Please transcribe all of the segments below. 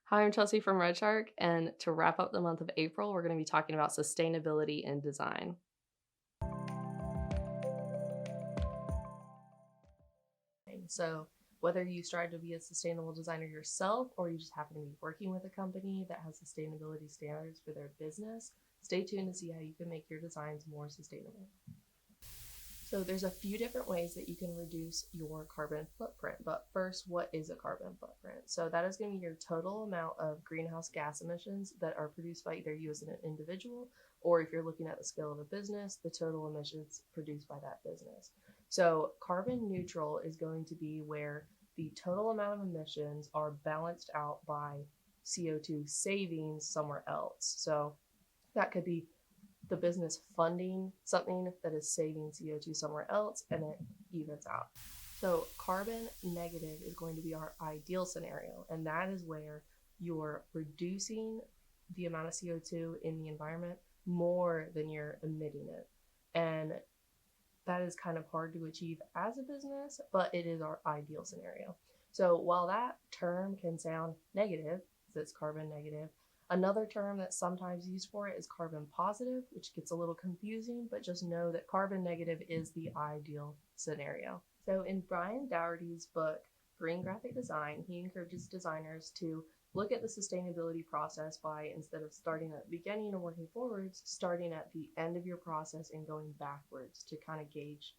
Hi, I'm Chelsea from Red Shark, and to wrap up the month of April, we're going to be talking about sustainability in design. So, whether you strive to be a sustainable designer yourself or you just happen to be working with a company that has sustainability standards for their business, stay tuned to see how you can make your designs more sustainable. So there's a few different ways that you can reduce your carbon footprint. But first, what is a carbon footprint? So that is going to be your total amount of greenhouse gas emissions that are produced by either you as an individual, or if you're looking at the scale of a business, the total emissions produced by that business. So carbon neutral is going to be where the total amount of emissions are balanced out by CO2 savings somewhere else. So that could be the business funding something that is saving CO2 somewhere else, and it evens out. So carbon negative is going to be our ideal scenario, and that is where you're reducing the amount of CO2 in the environment more than you're emitting it. And that is kind of hard to achieve as a business, but it is our ideal scenario. So while that term can sound negative, it's carbon negative, another term that's sometimes used for it is carbon positive, which gets a little confusing, but just know that carbon negative is the ideal scenario. So in Brian Dougherty's book, Green Graphic Design, he encourages designers to look at the sustainability process by, instead of starting at the beginning and working forwards, starting at the end of your process and going backwards to kind of gauge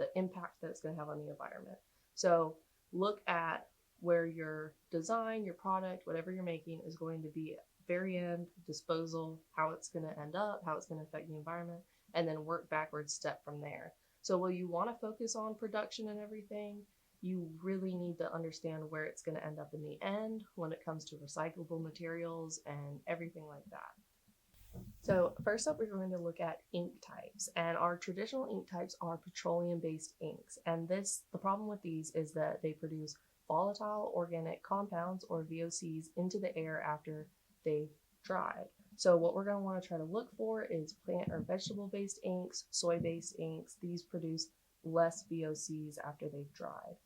the impact that it's going to have on the environment. So look at where your design, your product, whatever you're making is going to be very end, disposal, how it's going to end up, how it's going to affect the environment, and then work backwards step from there. So while you want to focus on production and everything, you really need to understand where it's going to end up in the end when it comes to recyclable materials and everything like that. So first up, we're going to look at ink types, and our traditional ink types are petroleum-based inks. And the problem with these is that they produce volatile organic compounds, or VOCs, into the air after they've dried. So what we're going to want to try to look for is plant or vegetable-based inks, soy-based inks. These produce less VOCs after they've dried.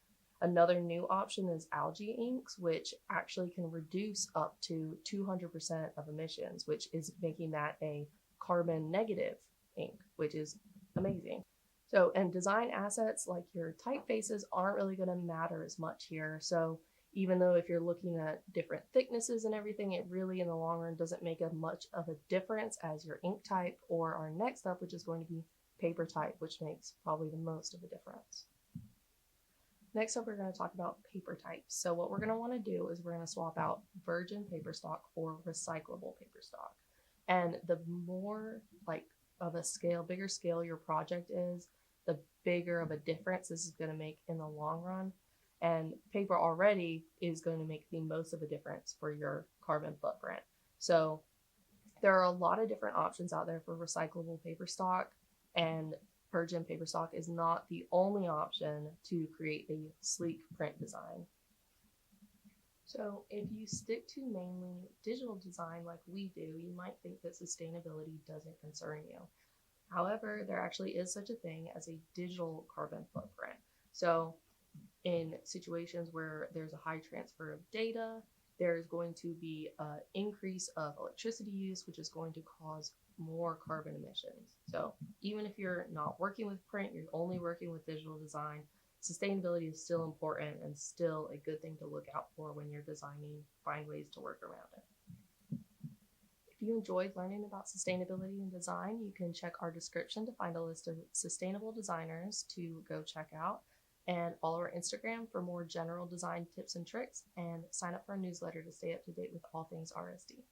Another new option is algae inks, which actually can reduce up to 200% of emissions, which is making that a carbon negative ink, which is amazing. So, and design assets like your typefaces aren't really going to matter as much here. So even though if you're looking at different thicknesses and everything, it really in the long run doesn't make as much of a difference as your ink type, or our next up, which is going to be paper type, which makes probably the most of a difference. Next up, we're going to talk about paper types. So what we're going to want to do is we're going to swap out virgin paper stock for recyclable paper stock. And the more of a scale, bigger scale your project is, the bigger of a difference this is going to make in the long run. And paper already is going to make the most of a difference for your carbon footprint. So there are a lot of different options out there for recyclable paper stock, and virgin paper stock is not the only option to create a sleek print design. So if you stick to mainly digital design like we do, you might think that sustainability doesn't concern you. However, there actually is such a thing as a digital carbon footprint. So in situations where there's a high transfer of data, there's going to be an increase of electricity use, which is going to cause more carbon emissions. So even if you're not working with print, you're only working with digital design, sustainability is still important and still a good thing to look out for when you're designing, find ways to work around it. If you enjoyed learning about sustainability in design, you can check our description to find a list of sustainable designers to go check out, and follow our Instagram for more general design tips and tricks, and sign up for our newsletter to stay up to date with all things RSD.